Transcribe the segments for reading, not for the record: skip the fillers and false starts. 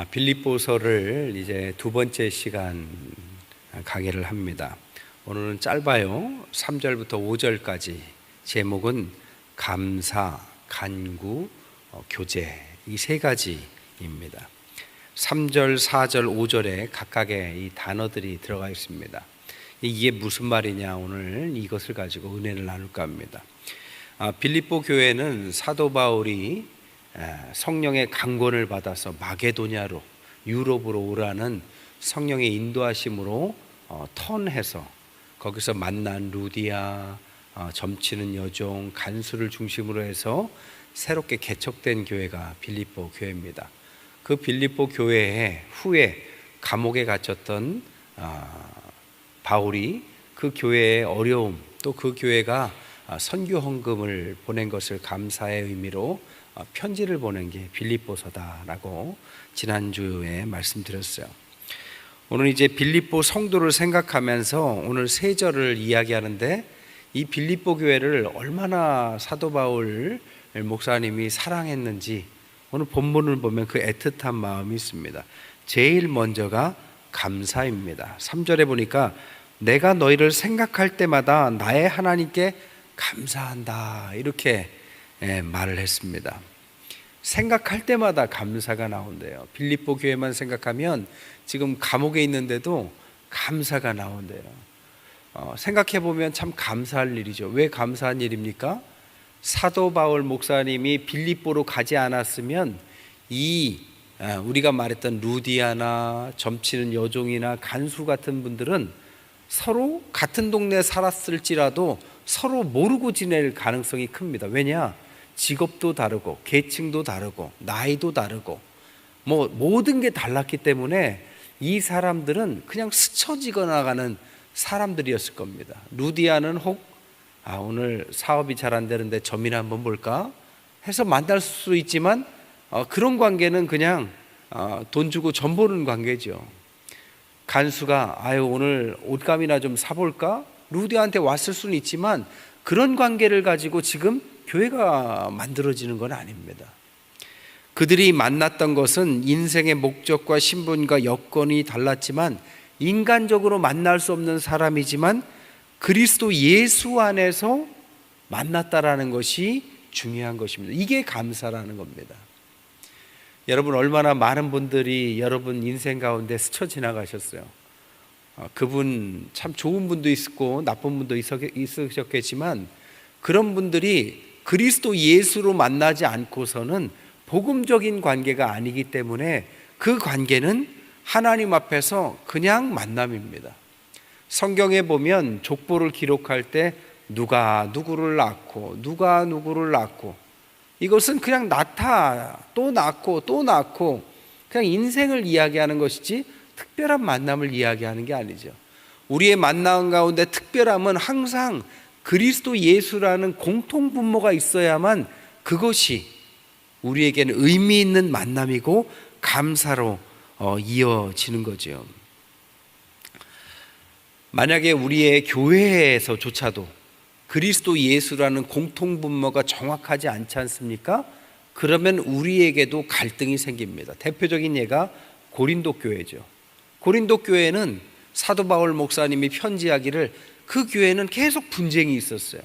빌립보서를 이제 두 번째 시간 강의를 합니다. 오늘은 짧아요. 3절부터 5절까지. 제목은 감사, 간구, 교제, 이 세 가지입니다. 3절, 4절, 5절에 각각의 이 단어들이 들어가 있습니다. 이게 무슨 말이냐, 오늘 이것을 가지고 은혜를 나눌까 합니다. 빌립보 교회는 사도 바울이 성령의 강권을 받아서 마게도냐로, 유럽으로 오라는 성령의 인도하심으로 턴해서 거기서 만난 루디아, 점치는 여종, 간수를 중심으로 해서 새롭게 개척된 교회가 빌립보 교회입니다. 그 빌립보 교회에 후에 감옥에 갇혔던 바울이 그 교회의 어려움, 또 그 교회가 선교 헌금을 보낸 것을 감사의 의미로 편지를 보낸 게 빌립보서다라고 지난주에 말씀드렸어요. 오늘 이제 빌립보 성도를 생각하면서 오늘 세 절을 이야기하는데, 이 빌립보 교회를 얼마나 사도 바울 목사님이 사랑했는지 오늘 본문을 보면 그 애틋한 마음이 있습니다. 제일 먼저가 감사입니다. 3절에 보니까 내가 너희를 생각할 때마다 나의 하나님께 감사한다, 이렇게 말을 했습니다. 생각할 때마다 감사가 나온대요. 빌립보 교회만 생각하면 지금 감옥에 있는데도 감사가 나온대요. 생각해보면 참 감사할 일이죠. 왜 감사한 일입니까? 사도 바울 목사님이 빌립보로 가지 않았으면 우리가 말했던 루디아나 점치는 여종이나 간수 같은 분들은 서로 같은 동네에 살았을지라도 서로 모르고 지낼 가능성이 큽니다. 왜냐? 직업도 다르고 계층도 다르고 나이도 다르고 모든 게 달랐기 때문에 이 사람들은 그냥 스쳐 지나가는 사람들이었을 겁니다. 루디아는 혹 오늘 사업이 잘 안 되는데 점이나 한번 볼까 해서 만날 수 있지만 그런 관계는 그냥 돈 주고 점 보는 관계죠. 간수가 오늘 옷감이나 좀 사볼까? 루디아한테 왔을 수는 있지만 그런 관계를 가지고 지금 교회가 만들어지는 건 아닙니다. 그들이 만났던 것은 인생의 목적과 신분과 여건이 달랐지만 인간적으로 만날 수 없는 사람이지만 그리스도 예수 안에서 만났다라는 것이 중요한 것입니다. 이게 감사라는 겁니다. 여러분, 얼마나 많은 분들이 여러분 인생 가운데 스쳐 지나가셨어요. 그분 참 좋은 분도 있었고 나쁜 분도 있으셨겠지만 그런 분들이 그리스도 예수로 만나지 않고서는 복음적인 관계가 아니기 때문에 그 관계는 하나님 앞에서 그냥 만남입니다. 성경에 보면 족보를 기록할 때 누가 누구를 낳고 누가 누구를 낳고, 이것은 그냥 낳다 또 낳고 또 낳고 그냥 인생을 이야기하는 것이지 특별한 만남을 이야기하는 게 아니죠. 우리의 만남 가운데 특별함은 항상 그리스도 예수라는 공통 분모가 있어야만 그것이 우리에게는 의미 있는 만남이고 감사로 이어지는 거죠. 만약에 우리의 교회에서조차도 그리스도 예수라는 공통 분모가 정확하지 않지 않습니까? 그러면 우리에게도 갈등이 생깁니다. 대표적인 예가 고린도 교회죠. 고린도 교회는 사도 바울 목사님이 편지하기를 그 교회는 계속 분쟁이 있었어요.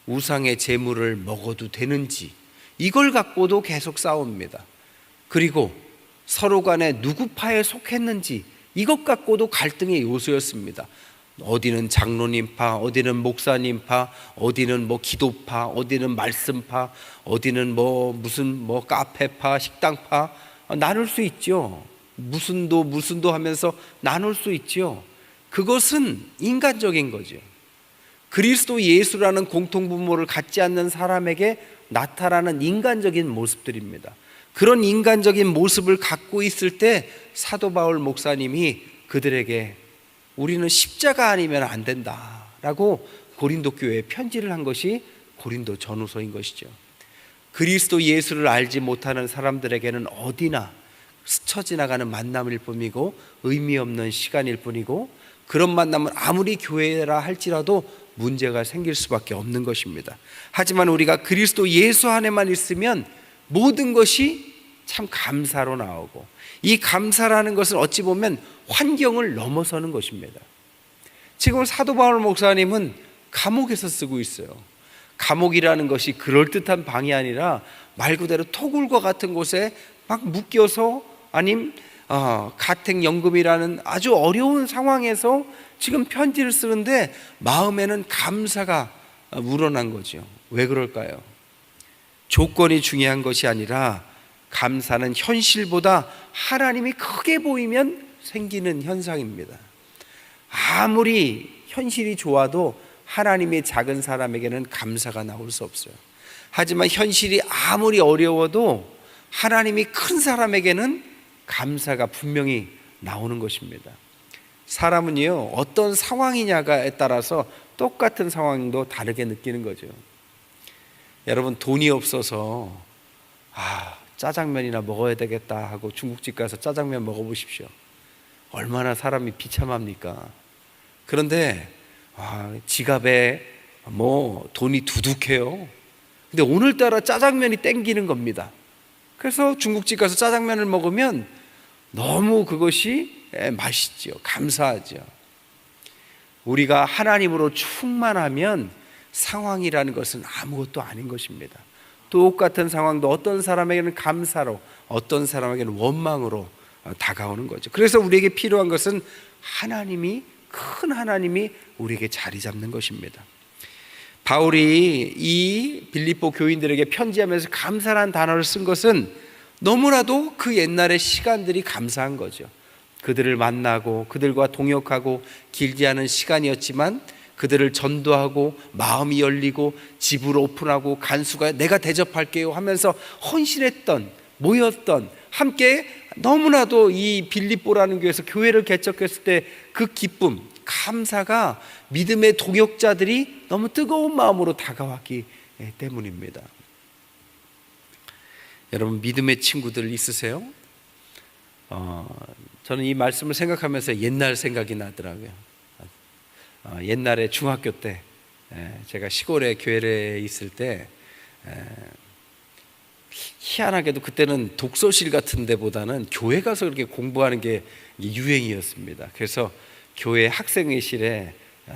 우상의 제물을 먹어도 되는지 이걸 갖고도 계속 싸웁니다. 그리고 서로 간에 누구 파에 속했는지 이것 갖고도 갈등의 요소였습니다. 어디는 장로님파, 어디는 목사님파, 어디는 기도파, 어디는 말씀파, 어디는 무슨 카페파, 식당파, 나눌 수 있죠. 무슨도 하면서 나눌 수 있죠. 그것은 인간적인 거죠. 그리스도 예수라는 공통분모를 갖지 않는 사람에게 나타나는 인간적인 모습들입니다. 그런 인간적인 모습을 갖고 있을 때 사도 바울 목사님이 그들에게 우리는 십자가 아니면 안 된다라고 고린도 교회에 편지를 한 것이 고린도 전후서인 것이죠. 그리스도 예수를 알지 못하는 사람들에게는 어디나 스쳐 지나가는 만남일 뿐이고 의미 없는 시간일 뿐이고, 그런 만남은 아무리 교회라 할지라도 문제가 생길 수밖에 없는 것입니다. 하지만 우리가 그리스도 예수 안에만 있으면 모든 것이 참 감사로 나오고, 이 감사라는 것은 어찌 보면 환경을 넘어서는 것입니다. 지금 사도 바울 목사님은 감옥에서 쓰고 있어요. 감옥이라는 것이 그럴듯한 방이 아니라 말 그대로 토굴과 같은 곳에 막 묶여서, 아님 가택연금이라는 아주 어려운 상황에서 지금 편지를 쓰는데 마음에는 감사가 우러난 거죠. 왜 그럴까요? 조건이 중요한 것이 아니라 감사는 현실보다 하나님이 크게 보이면 생기는 현상입니다. 아무리 현실이 좋아도 하나님의 작은 사람에게는 감사가 나올 수 없어요. 하지만 현실이 아무리 어려워도 하나님이 큰 사람에게는 감사가 분명히 나오는 것입니다. 사람은요, 어떤 상황이냐에 따라서 똑같은 상황도 다르게 느끼는 거죠. 여러분, 돈이 없어서 짜장면이나 먹어야 되겠다 하고 중국집 가서 짜장면 먹어보십시오. 얼마나 사람이 비참합니까? 그런데 지갑에 돈이 두둑해요. 근데 오늘따라 짜장면이 땡기는 겁니다. 그래서 중국집 가서 짜장면을 먹으면 너무 그것이 맛있죠. 감사하죠. 우리가 하나님으로 충만하면 상황이라는 것은 아무것도 아닌 것입니다. 똑같은 상황도 어떤 사람에게는 감사로, 어떤 사람에게는 원망으로 다가오는 거죠. 그래서 우리에게 필요한 것은 큰 하나님이 우리에게 자리 잡는 것입니다. 바울이 이 빌립보 교인들에게 편지하면서 감사라는 단어를 쓴 것은 너무나도 그 옛날의 시간들이 감사한 거죠. 그들을 만나고 그들과 동역하고 길지 않은 시간이었지만 그들을 전도하고 마음이 열리고 집을 오픈하고 간수가 내가 대접할게요 하면서 헌신했던, 모였던, 함께 너무나도 이 빌립보라는 교회에서 교회를 개척했을 때 그 기쁨, 감사가 믿음의 동역자들이 너무 뜨거운 마음으로 다가왔기 때문입니다. 여러분, 믿음의 친구들 있으세요? 저는 이 말씀을 생각하면서 옛날 생각이 나더라고요. 옛날에 중학교 때 제가 시골에 교회에 있을 때 희한하게도 그때는 독서실 같은 데보다는 교회 가서 그렇게 공부하는 게 유행이었습니다. 그래서 교회 학생회실에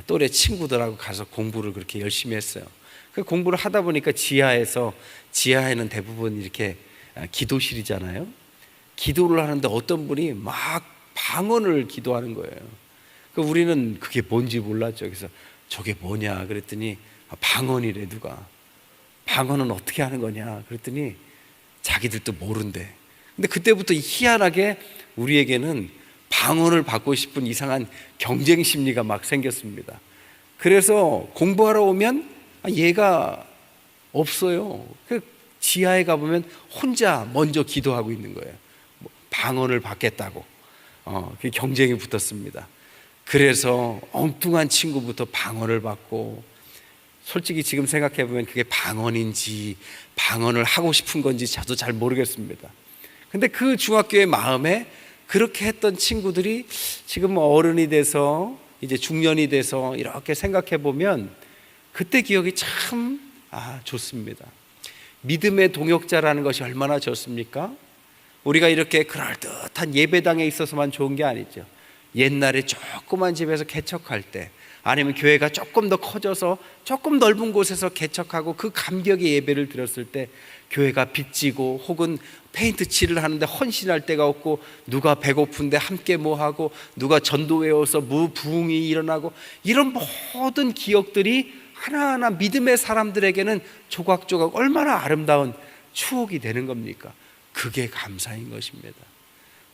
또래 친구들하고 가서 공부를 그렇게 열심히 했어요. 그 공부를 하다 보니까 지하에는 대부분 이렇게 기도실이잖아요. 기도를 하는데 어떤 분이 막 방언을 기도하는 거예요. 우리는 그게 뭔지 몰랐죠. 그래서 저게 뭐냐 그랬더니 방언이래. 누가 방언은 어떻게 하는 거냐 그랬더니 자기들도 모른대. 근데 그때부터 희한하게 우리에게는 방언을 받고 싶은 이상한 경쟁 심리가 막 생겼습니다. 그래서 공부하러 오면 얘가 없어요. 지하에 가보면 혼자 먼저 기도하고 있는 거예요. 방언을 받겠다고 경쟁이 붙었습니다. 그래서 엉뚱한 친구부터 방언을 받고, 솔직히 지금 생각해보면 그게 방언인지 방언을 하고 싶은 건지 저도 잘 모르겠습니다. 근데 그 중학교의 마음에 그렇게 했던 친구들이 지금 어른이 돼서 이제 중년이 돼서 이렇게 생각해보면 그때 기억이 참 좋습니다. 믿음의 동역자라는 것이 얼마나 좋습니까? 우리가 이렇게 그럴듯한 예배당에 있어서만 좋은 게 아니죠. 옛날에 조그만 집에서 개척할 때, 아니면 교회가 조금 더 커져서 조금 넓은 곳에서 개척하고 그 감격의 예배를 드렸을 때 교회가 빚지고 혹은 페인트 칠을 하는데 헌신할 데가 없고, 누가 배고픈데 함께 뭐하고, 누가 전도 외워서 부흥이 일어나고, 이런 모든 기억들이 하나하나 믿음의 사람들에게는 조각조각 얼마나 아름다운 추억이 되는 겁니까? 그게 감사인 것입니다.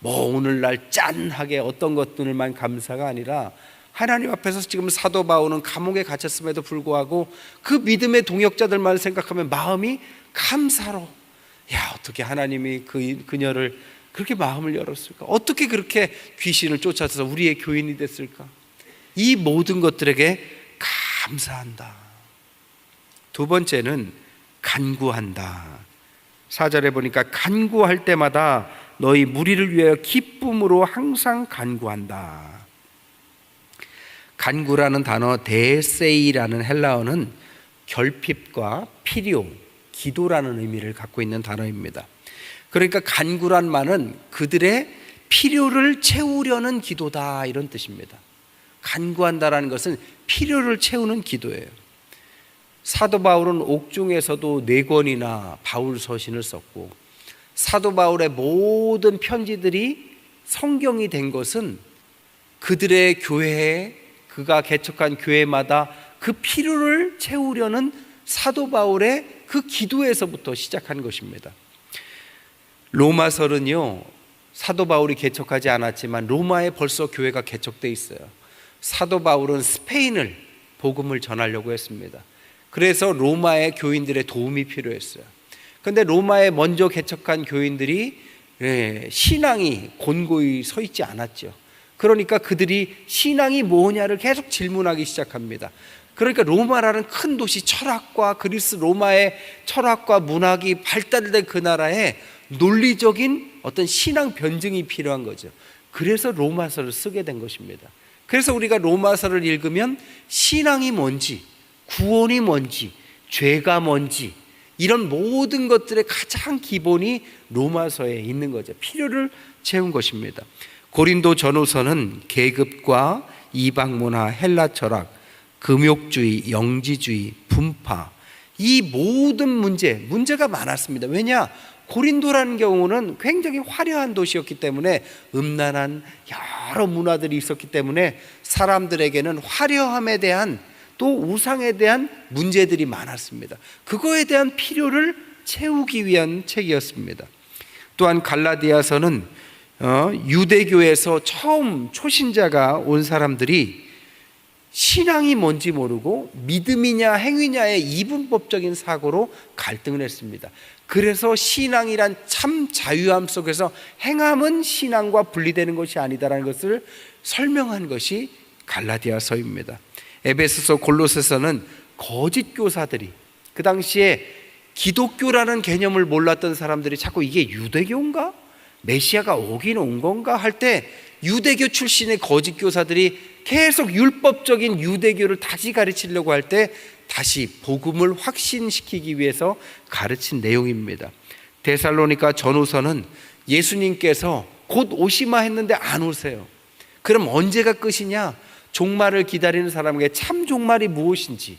오늘날 짠하게 어떤 것들만 감사가 아니라 하나님 앞에서 지금 사도 바울은 감옥에 갇혔음에도 불구하고 그 믿음의 동역자들만 생각하면 마음이 감사로, 어떻게 하나님이 그녀를 그렇게 마음을 열었을까? 어떻게 그렇게 귀신을 쫓아서 우리의 교인이 됐을까? 이 모든 것들에게 감사한다. 두 번째는 간구한다. 4절에 보니까 간구할 때마다 너희 무리를 위하여 기쁨으로 항상 간구한다. 간구라는 단어 데세이라는 헬라어는 결핍과 필요, 기도라는 의미를 갖고 있는 단어입니다. 그러니까 간구란 말은 그들의 필요를 채우려는 기도다, 이런 뜻입니다. 간구한다라는 것은 필요를 채우는 기도예요. 사도 바울은 옥중에서도 4권이나 바울 서신을 썼고, 사도 바울의 모든 편지들이 성경이 된 것은 그들의 교회에, 그가 개척한 교회마다 그 필요를 채우려는 사도 바울의 그 기도에서부터 시작한 것입니다. 로마서는요, 사도 바울이 개척하지 않았지만 로마에 벌써 교회가 개척되어 있어요. 사도 바울은 스페인을 복음을 전하려고 했습니다. 그래서 로마의 교인들의 도움이 필요했어요. 그런데 로마에 먼저 개척한 교인들이 신앙이 곤고히 서 있지 않았죠. 그러니까 그들이 신앙이 뭐냐를 계속 질문하기 시작합니다. 그러니까 로마라는 큰 도시, 철학과 그리스 로마의 철학과 문학이 발달된 그 나라에 논리적인 어떤 신앙 변증이 필요한 거죠. 그래서 로마서를 쓰게 된 것입니다. 그래서 우리가 로마서를 읽으면 신앙이 뭔지, 구원이 뭔지, 죄가 뭔지, 이런 모든 것들의 가장 기본이 로마서에 있는 거죠. 필요를 채운 것입니다. 고린도 전후서는 계급과 이방 문화, 헬라 철학, 금욕주의, 영지주의, 분파, 이 모든 문제가 많았습니다. 왜냐? 고린도라는 경우는 굉장히 화려한 도시였기 때문에, 음란한 여러 문화들이 있었기 때문에 사람들에게는 화려함에 대한, 또 우상에 대한 문제들이 많았습니다. 그거에 대한 필요를 채우기 위한 책이었습니다. 또한 갈라디아서는 유대교에서 처음 초신자가 온 사람들이 신앙이 뭔지 모르고 믿음이냐 행위냐의 이분법적인 사고로 갈등을 했습니다. 그래서 신앙이란 참 자유함 속에서 행함은 신앙과 분리되는 것이 아니다라는 것을 설명한 것이 갈라디아서입니다. 에베소서, 골로새서는 거짓 교사들이, 그 당시에 기독교라는 개념을 몰랐던 사람들이 자꾸 이게 유대교인가? 메시아가 오긴 온 건가? 할 때 유대교 출신의 거짓 교사들이 계속 율법적인 유대교를 다시 가르치려고 할 때 다시 복음을 확신시키기 위해서 가르친 내용입니다. 데살로니가 전후서는 예수님께서 곧 오시마 했는데 안 오세요. 그럼 언제가 끝이냐? 종말을 기다리는 사람에게 참 종말이 무엇인지,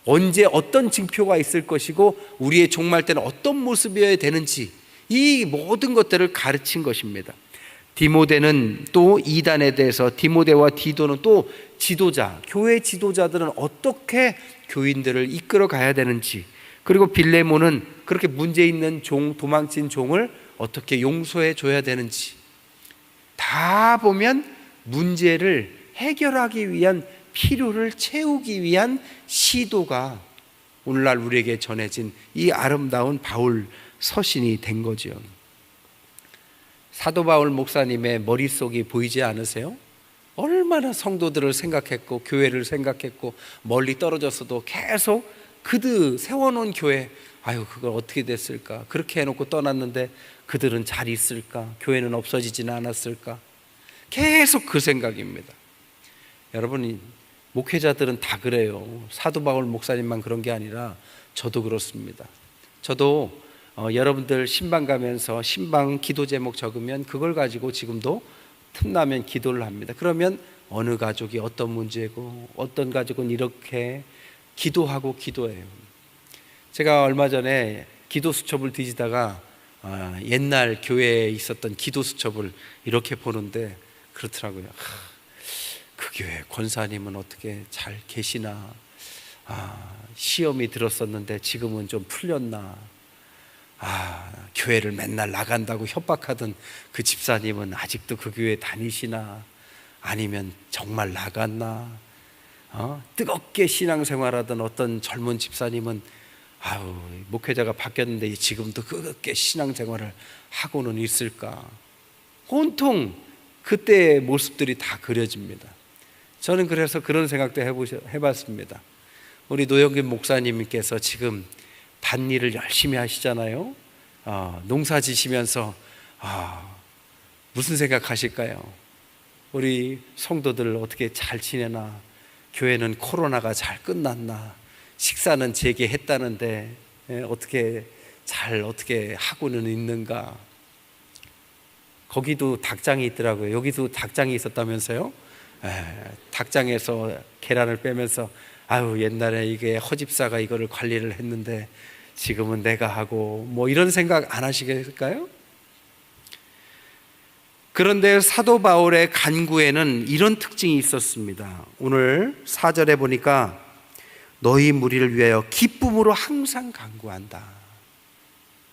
언제 어떤 징표가 있을 것이고 우리의 종말 때는 어떤 모습이어야 되는지, 이 모든 것들을 가르친 것입니다. 디모데는 또 이단에 대해서, 디모데와 디도는 또 지도자, 교회 지도자들은 어떻게 교인들을 이끌어 가야 되는지, 그리고 빌레몬은 그렇게 문제 있는 종, 도망친 종을 어떻게 용서해 줘야 되는지, 다 보면 문제를 해결하기 위한, 필요를 채우기 위한 시도가 오늘날 우리에게 전해진 이 아름다운 바울 서신이 된 거죠. 사도 바울 목사님의 머릿속이 보이지 않으세요? 얼마나 성도들을 생각했고 교회를 생각했고, 멀리 떨어졌어도 계속 그들 세워놓은 교회, 아유 그걸 어떻게 됐을까? 그렇게 해놓고 떠났는데 그들은 잘 있을까? 교회는 없어지지는 않았을까? 계속 그 생각입니다. 여러분, 목회자들은 다 그래요. 사도 바울 목사님만 그런 게 아니라 저도 그렇습니다. 저도 여러분들 신방 가면서 신방 기도 제목 적으면 그걸 가지고 지금도 틈나면 기도를 합니다. 그러면 어느 가족이 어떤 문제고 어떤 가족은 이렇게 기도하고 기도해요. 제가 얼마 전에 기도 수첩을 뒤지다가 옛날 교회에 있었던 기도 수첩을 이렇게 보는데 그렇더라고요. 그 교회 권사님은 어떻게 잘 계시나? 시험이 들었었는데 지금은 좀 풀렸나? 교회를 맨날 나간다고 협박하던 그 집사님은 아직도 그 교회 다니시나? 아니면 정말 나갔나? 뜨겁게 신앙생활하던 어떤 젊은 집사님은 목회자가 바뀌었는데 지금도 뜨겁게 신앙생활을 하고는 있을까? 온통 그때의 모습들이 다 그려집니다. 저는 그래서 그런 생각도 해봤습니다. 우리 노영균 목사님께서 지금 밭일을 열심히 하시잖아요. 농사 지시면서 무슨 생각하실까요? 우리 성도들 어떻게 잘 지내나? 교회는 코로나가 잘 끝났나? 식사는 재개했다는데 어떻게 잘 어떻게 하고는 있는가. 거기도 닭장이 있더라고요. 여기도 닭장이 있었다면서요. 닭장에서 계란을 빼면서 아유, 옛날에 이게 허집사가 이거를 관리를 했는데 지금은 내가 하고, 뭐 이런 생각 안 하시겠을까요? 그런데 사도 바울의 간구에는 이런 특징이 있었습니다. 오늘 4절에 보니까 너희 무리를 위하여 기쁨으로 항상 간구한다.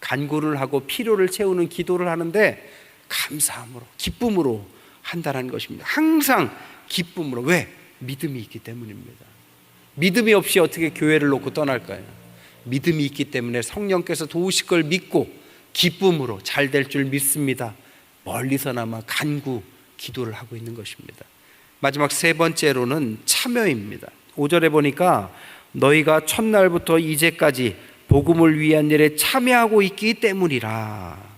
간구를 하고 필요를 채우는 기도를 하는데 감사함으로, 기쁨으로 한다는 것입니다. 항상 기쁨으로. 왜? 믿음이 있기 때문입니다. 믿음이 없이 어떻게 교회를 놓고 떠날까요? 믿음이 있기 때문에 성령께서 도우실 걸 믿고 기쁨으로 잘 될 줄 믿습니다. 멀리서나마 간구, 기도를 하고 있는 것입니다. 마지막 세 번째로는 참여입니다. 5절에 보니까 너희가 첫날부터 이제까지 복음을 위한 일에 참여하고 있기 때문이라.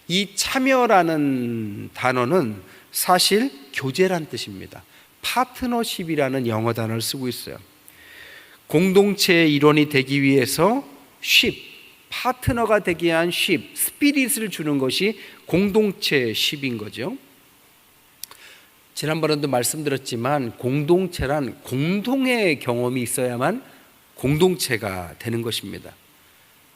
이 참여라는 단어는 사실 교제란 뜻입니다. 파트너십이라는 영어 단어를 쓰고 있어요. 공동체의 일원이 되기 위해서 파트너가 되기 위한 스피릿을 주는 것이 공동체십인 거죠. 지난번에도 말씀드렸지만 공동체란 공동의 경험이 있어야만 공동체가 되는 것입니다.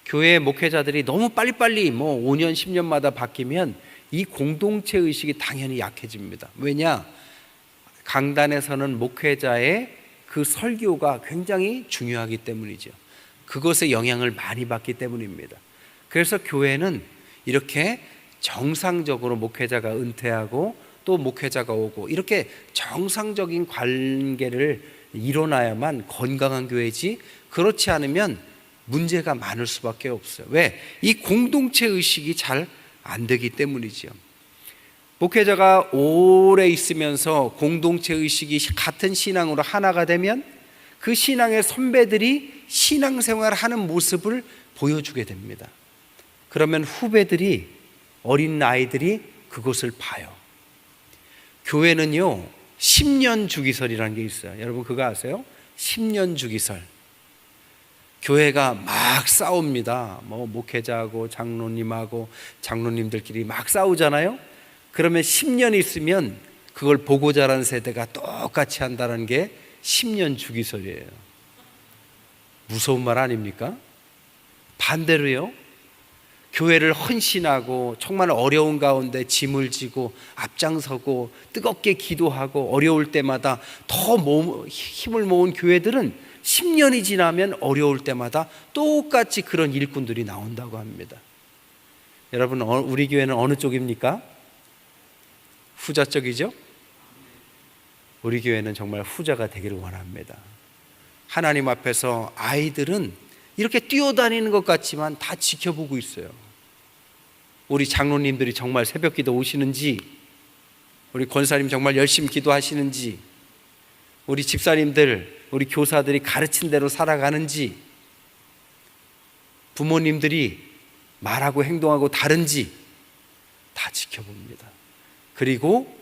교회 목회자들이 너무 빨리빨리 5년, 10년마다 바뀌면 이 공동체 의식이 당연히 약해집니다. 왜냐? 강단에서는 목회자의 그 설교가 굉장히 중요하기 때문이죠. 그것에 영향을 많이 받기 때문입니다. 그래서 교회는 이렇게 정상적으로 목회자가 은퇴하고 또 목회자가 오고 이렇게 정상적인 관계를 일어나야만 건강한 교회지, 그렇지 않으면 문제가 많을 수밖에 없어요. 왜? 이 공동체 의식이 잘 안 되기 때문이죠. 목회자가 오래 있으면서 공동체 의식이 같은 신앙으로 하나가 되면 그 신앙의 선배들이 신앙생활을 하는 모습을 보여주게 됩니다. 그러면 후배들이, 어린 아이들이 그것을 봐요. 교회는요 10년 주기설이라는 게 있어요. 여러분 그거 아세요? 10년 주기설. 교회가 막 싸웁니다. 목회자하고 장로님하고 장로님들끼리 막 싸우잖아요. 그러면 10년 있으면 그걸 보고 자란 세대가 똑같이 한다는 게 10년 주기설이에요. 무서운 말 아닙니까? 반대로요, 교회를 헌신하고 정말 어려운 가운데 짐을 지고 앞장서고 뜨겁게 기도하고 어려울 때마다 더 힘을 모은 교회들은 10년이 지나면 어려울 때마다 똑같이 그런 일꾼들이 나온다고 합니다. 여러분, 우리 교회는 어느 쪽입니까? 후자 쪽이죠? 우리 교회는 정말 후자가 되기를 원합니다. 하나님 앞에서 아이들은 이렇게 뛰어다니는 것 같지만 다 지켜보고 있어요. 우리 장로님들이 정말 새벽 기도 오시는지, 우리 권사님 정말 열심히 기도하시는지, 우리 집사님들, 우리 교사들이 가르친 대로 살아가는지, 부모님들이 말하고 행동하고 다른지 다 지켜봅니다. 그리고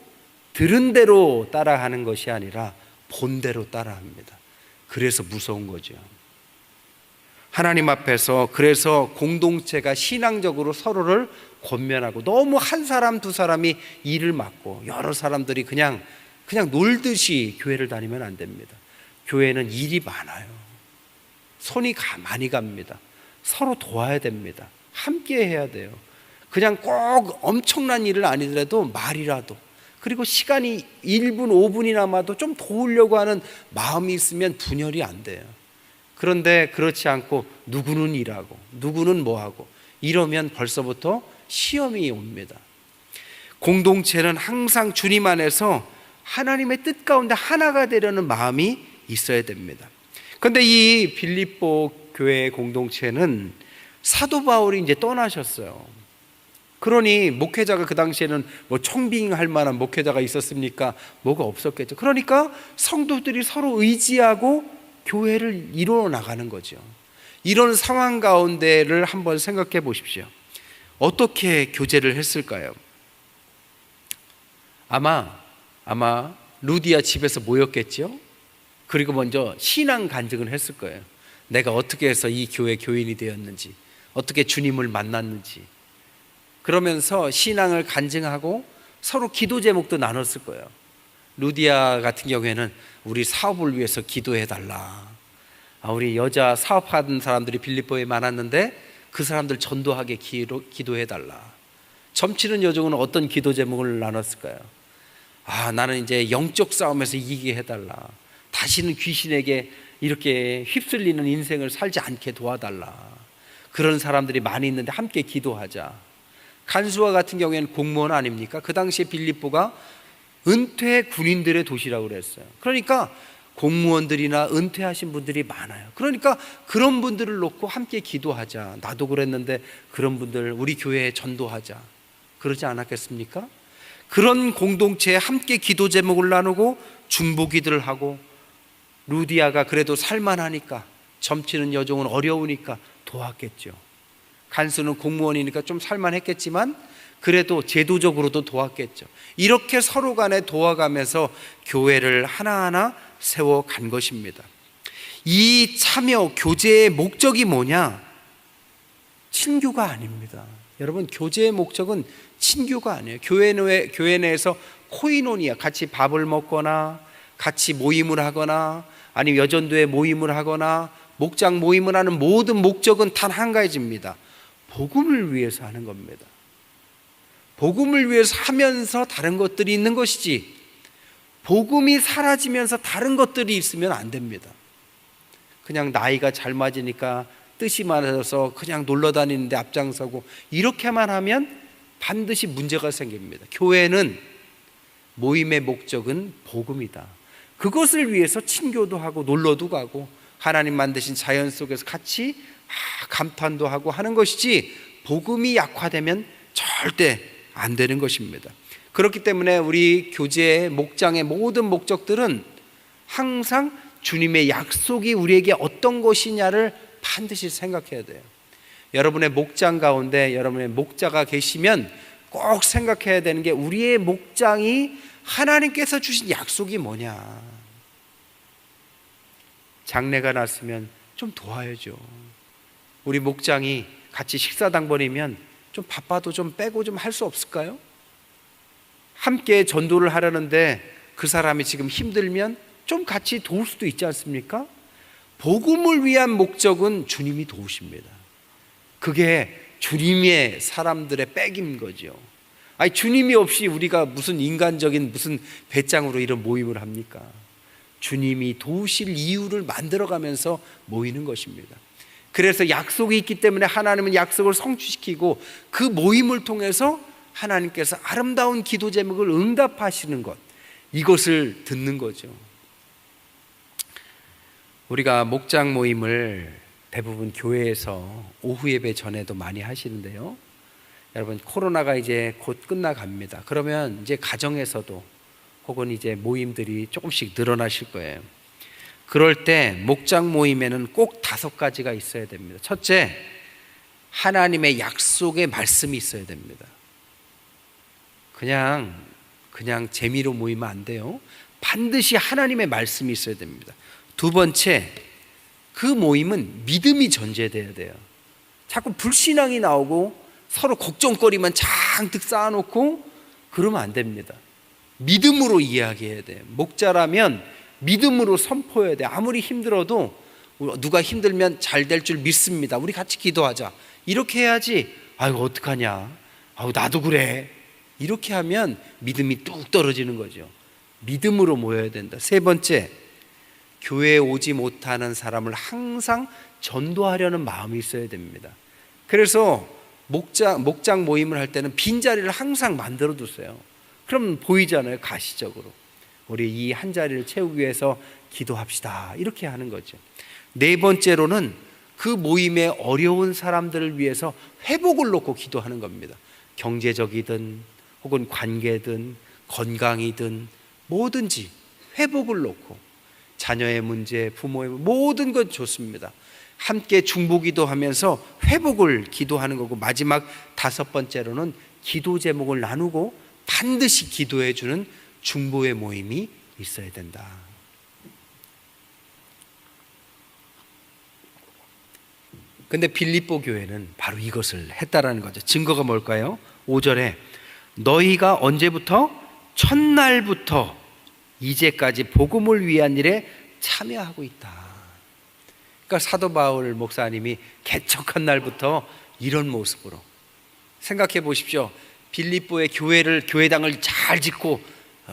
들은 대로 따라하는 것이 아니라 본 대로 따라합니다. 그래서 무서운 거죠. 하나님 앞에서 그래서 공동체가 신앙적으로 서로를 권면하고, 너무 한 사람 두 사람이 일을 맡고 여러 사람들이 그냥 놀듯이 교회를 다니면 안 됩니다. 교회는 일이 많아요. 손이 많이 갑니다. 서로 도와야 됩니다. 함께 해야 돼요. 그냥 꼭 엄청난 일을 아니더라도 말이라도, 그리고 시간이 1분 5분이 남아도 좀 도우려고 하는 마음이 있으면 분열이 안 돼요. 그런데 그렇지 않고 누구는 일하고 누구는 뭐하고 이러면 벌써부터 시험이 옵니다. 공동체는 항상 주님 안에서 하나님의 뜻 가운데 하나가 되려는 마음이 있어야 됩니다. 그런데 이 빌립보 교회 공동체는 사도 바울이 이제 떠나셨어요. 그러니 목회자가 그 당시에는 청빙할 만한 목회자가 있었습니까? 뭐가 없었겠죠. 그러니까 성도들이 서로 의지하고 교회를 이루어 나가는 거죠. 이런 상황 가운데를 한번 생각해 보십시오. 어떻게 교제를 했을까요? 아마 루디아 집에서 모였겠죠. 그리고 먼저 신앙 간증을 했을 거예요. 내가 어떻게 해서 이 교회 교인이 되었는지, 어떻게 주님을 만났는지, 그러면서 신앙을 간증하고 서로 기도 제목도 나눴을 거예요. 루디아 같은 경우에는 우리 사업을 위해서 기도해 달라. 우리 여자 사업하는 사람들이 빌립보에 많았는데 그 사람들 전도하게 기도해 달라. 점치는 여종은 어떤 기도 제목을 나눴을까요? 나는 이제 영적 싸움에서 이기게 해달라. 다시는 귀신에게 이렇게 휩쓸리는 인생을 살지 않게 도와달라. 그런 사람들이 많이 있는데 함께 기도하자. 간수와 같은 경우에는 공무원 아닙니까? 그 당시에 빌립보가 은퇴 군인들의 도시라고 그랬어요. 그러니까 공무원들이나 은퇴하신 분들이 많아요. 그러니까 그런 분들을 놓고 함께 기도하자. 나도 그랬는데 그런 분들 우리 교회에 전도하자. 그러지 않았겠습니까? 그런 공동체에 함께 기도 제목을 나누고 중보기도를 하고, 루디아가 그래도 살만하니까, 점치는 여종은 어려우니까 도왔겠죠. 간수는 공무원이니까 좀 살만했겠지만 그래도 제도적으로도 도왔겠죠. 이렇게 서로 간에 도와가면서 교회를 하나하나 세워간 것입니다. 이 참여 교제의 목적이 뭐냐? 친교가 아닙니다. 여러분, 교제의 목적은 친교가 아니에요. 교회 내에서 코이노니아, 같이 밥을 먹거나 같이 모임을 하거나 아니면 여전도에 모임을 하거나 목장 모임을 하는 모든 목적은 단 한 가지입니다. 복음을 위해서 하는 겁니다. 복음을 위해서 하면서 다른 것들이 있는 것이지, 복음이 사라지면서 다른 것들이 있으면 안 됩니다. 그냥 나이가 잘 맞으니까 뜻이 많아서 그냥 놀러 다니는데 앞장서고 이렇게만 하면 반드시 문제가 생깁니다. 교회는 모임의 목적은 복음이다. 그것을 위해서 친교도 하고 놀러도 가고 하나님 만드신 자연 속에서 같이 감탄도 하고 하는 것이지, 복음이 약화되면 절대 안 되는 것입니다. 그렇기 때문에 우리 교제의 목장의 모든 목적들은 항상 주님의 약속이 우리에게 어떤 것이냐를 반드시 생각해야 돼요. 여러분의 목장 가운데 여러분의 목자가 계시면 꼭 생각해야 되는 게, 우리의 목장이 하나님께서 주신 약속이 뭐냐. 장례가 났으면 좀 도와야죠. 우리 목장이 같이 식사당번이면 좀 바빠도 좀 빼고 좀 할 수 없을까요? 함께 전도를 하려는데 그 사람이 지금 힘들면 좀 같이 도울 수도 있지 않습니까? 복음을 위한 목적은 주님이 도우십니다. 그게 주님의 사람들의 백인 거죠. 주님이 없이 우리가 무슨 인간적인 무슨 배짱으로 이런 모임을 합니까? 주님이 도우실 이유를 만들어가면서 모이는 것입니다. 그래서 약속이 있기 때문에 하나님은 약속을 성취시키고 그 모임을 통해서 하나님께서 아름다운 기도 제목을 응답하시는 것, 이것을 듣는 거죠. 우리가 목장 모임을 대부분 교회에서 오후 예배 전에도 많이 하시는데요, 여러분, 코로나가 이제 곧 끝나갑니다. 그러면 이제 가정에서도 혹은 이제 모임들이 조금씩 늘어나실 거예요. 그럴 때 목장 모임에는 꼭 5가지가 있어야 됩니다. 첫째, 하나님의 약속의 말씀이 있어야 됩니다. 그냥 재미로 모이면 안 돼요. 반드시 하나님의 말씀이 있어야 됩니다. 두 번째, 그 모임은 믿음이 전제돼야 돼요. 자꾸 불신앙이 나오고 서로 걱정거리만 잔뜩 쌓아놓고 그러면 안 됩니다. 믿음으로 이야기해야 돼요. 목자라면 믿음으로 선포해야 돼요. 아무리 힘들어도 누가 힘들면 잘 될 줄 믿습니다. 우리 같이 기도하자. 이렇게 해야지, 아이고 어떡하냐, 나도 그래, 이렇게 하면 믿음이 뚝 떨어지는 거죠. 믿음으로 모여야 된다. 세 번째, 교회에 오지 못하는 사람을 항상 전도하려는 마음이 있어야 됩니다. 그래서 목장 모임을 할 때는 빈자리를 항상 만들어 두세요. 그럼 보이잖아요, 가시적으로. 우리 이 한 자리를 채우기 위해서 기도합시다, 이렇게 하는 거죠. 네 번째로는 그 모임에 어려운 사람들을 위해서 회복을 놓고 기도하는 겁니다. 경제적이든 혹은 관계든 건강이든 뭐든지 회복을 놓고, 자녀의 문제, 부모의 문제, 모든 것 좋습니다. 함께 중보기도 하면서 회복을 기도하는 거고, 마지막 5번째로는 기도 제목을 나누고 반드시 기도해 주는 중보의 모임이 있어야 된다. 근데 빌립보 교회는 바로 이것을 했다라는 거죠. 증거가 뭘까요? 5절에 너희가 언제부터? 첫날부터 이제까지 복음을 위한 일에 참여하고 있다. 그러니까 사도 바울 목사님이 개척한 날부터 이런 모습으로, 생각해 보십시오. 빌립보의 교회당을 잘 짓고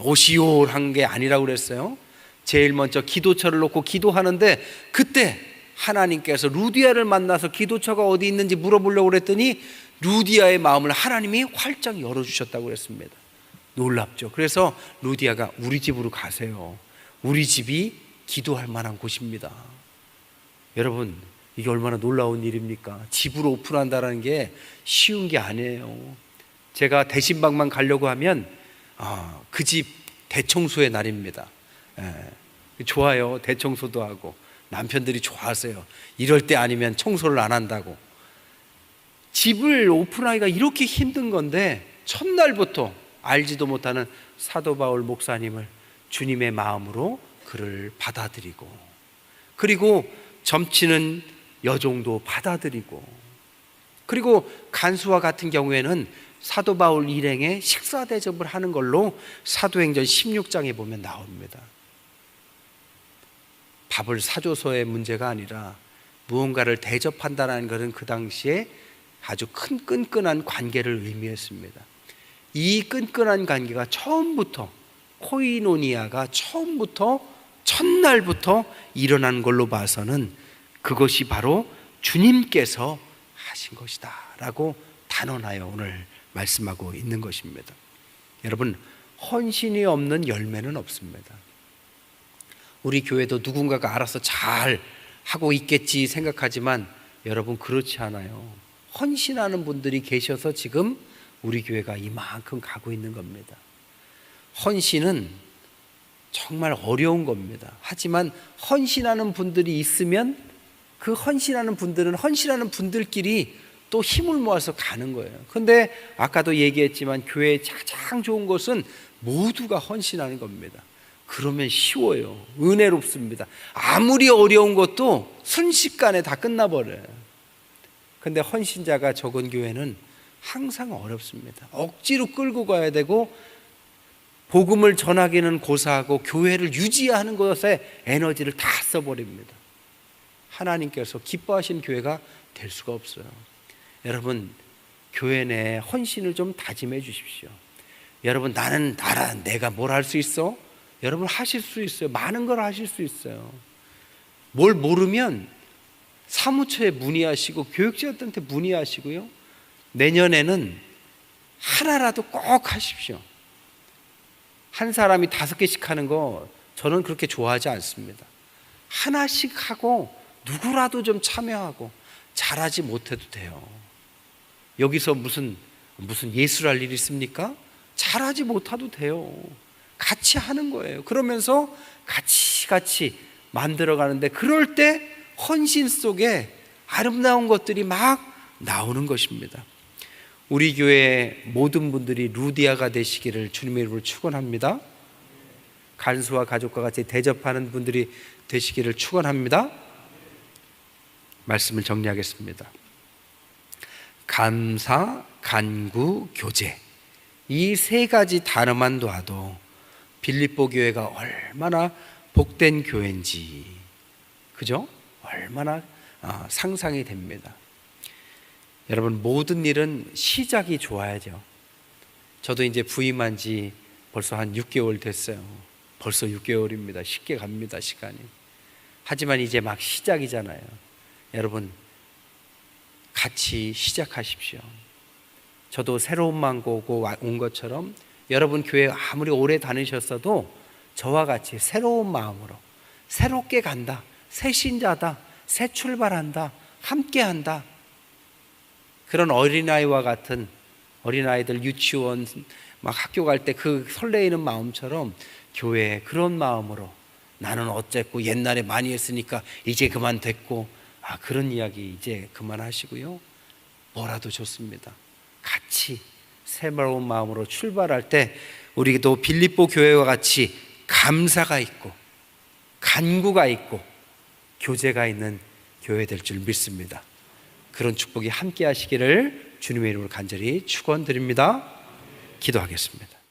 오시오 한 게 아니라고 그랬어요. 제일 먼저 기도처를 놓고 기도하는데, 그때 하나님께서 루디아를 만나서 기도처가 어디 있는지 물어보려고 그랬더니 루디아의 마음을 하나님이 활짝 열어주셨다고 그랬습니다. 놀랍죠. 그래서 루디아가 우리 집으로 가세요. 우리 집이 기도할 만한 곳입니다. 여러분, 이게 얼마나 놀라운 일입니까? 집으로 오픈한다는 게 쉬운 게 아니에요. 제가 대신방만 가려고 하면 그 집 대청소의 날입니다. 좋아요. 대청소도 하고 남편들이 좋아하세요. 이럴 때 아니면 청소를 안 한다고. 집을 오픈하기가 이렇게 힘든 건데 첫날부터 알지도 못하는 사도 바울 목사님을 주님의 마음으로 그를 받아들이고, 그리고 점치는 여종도 받아들이고, 그리고 간수와 같은 경우에는 사도 바울 일행에 식사 대접을 하는 걸로 사도행전 16장에 보면 나옵니다. 밥을 사줘서의 문제가 아니라 무언가를 대접한다는 것은 그 당시에 아주 큰 끈끈한 관계를 의미했습니다. 이 끈끈한 관계가 처음부터, 코이노니아가 처음부터 첫날부터 일어난 걸로 봐서는 그것이 바로 주님께서 하신 것이다 라고 단언하여 오늘 말씀하고 있는 것입니다. 여러분, 헌신이 없는 열매는 없습니다. 우리 교회도 누군가가 알아서 잘 하고 있겠지 생각하지만 여러분, 그렇지 않아요. 헌신하는 분들이 계셔서 지금 우리 교회가 이만큼 가고 있는 겁니다. 헌신은 정말 어려운 겁니다. 하지만 헌신하는 분들이 있으면 그 헌신하는 분들은 헌신하는 분들끼리 또 힘을 모아서 가는 거예요. 근데 아까도 얘기했지만 교회의 가장 좋은 것은 모두가 헌신하는 겁니다. 그러면 쉬워요. 은혜롭습니다. 아무리 어려운 것도 순식간에 다 끝나버려요. 근데 헌신자가 적은 교회는 항상 어렵습니다. 억지로 끌고 가야 되고, 복음을 전하기는 고사하고 교회를 유지하는 것에 에너지를 다 써버립니다. 하나님께서 기뻐하신 교회가 될 수가 없어요. 여러분, 교회 내에 헌신을 좀 다짐해 주십시오. 여러분, 내가 뭘 할 수 있어? 여러분, 하실 수 있어요. 많은 걸 하실 수 있어요. 뭘 모르면 사무처에 문의하시고 교육자들한테 문의하시고요. 내년에는 하나라도 꼭 하십시오. 한 사람이 5개씩 하는 거 저는 그렇게 좋아하지 않습니다. 하나씩 하고 누구라도 좀 참여하고, 잘하지 못해도 돼요. 여기서 무슨 예술할 일이 있습니까? 잘하지 못해도 돼요. 같이 하는 거예요. 그러면서 같이 만들어가는데, 그럴 때 헌신 속에 아름다운 것들이 막 나오는 것입니다. 우리 교회 모든 분들이 루디아가 되시기를 주님의 이름으로 축원합니다. 간수와 가족과 같이 대접하는 분들이 되시기를 축원합니다. 말씀을 정리하겠습니다. 감사, 간구, 교제, 이 3가지 단어만 놔도 빌립보 교회가 얼마나 복된 교회인지, 그죠? 얼마나 상상이 됩니다. 여러분, 모든 일은 시작이 좋아야죠. 저도 이제 부임한 지 벌써 한 6개월 됐어요. 벌써 6개월입니다. 쉽게 갑니다, 시간이. 하지만 이제 막 시작이잖아요. 여러분, 같이 시작하십시오. 저도 새로운 마음 고고 온 것처럼 여러분 교회 아무리 오래 다니셨어도 저와 같이 새로운 마음으로 새롭게 간다, 새 신자다, 새 출발한다, 함께한다, 그런 어린아이와 같은, 어린아이들 유치원 막 학교 갈 때 그 설레이는 마음처럼 교회에 그런 마음으로, 나는 어쨌고 옛날에 많이 했으니까 이제 그만 됐고, 그런 이야기 이제 그만하시고요. 뭐라도 좋습니다. 같이 새로운 마음으로 출발할 때 우리도 빌립보 교회와 같이 감사가 있고 간구가 있고 교제가 있는 교회 될 줄 믿습니다. 그런 축복이 함께 하시기를 주님의 이름으로 간절히 축원드립니다. 기도하겠습니다.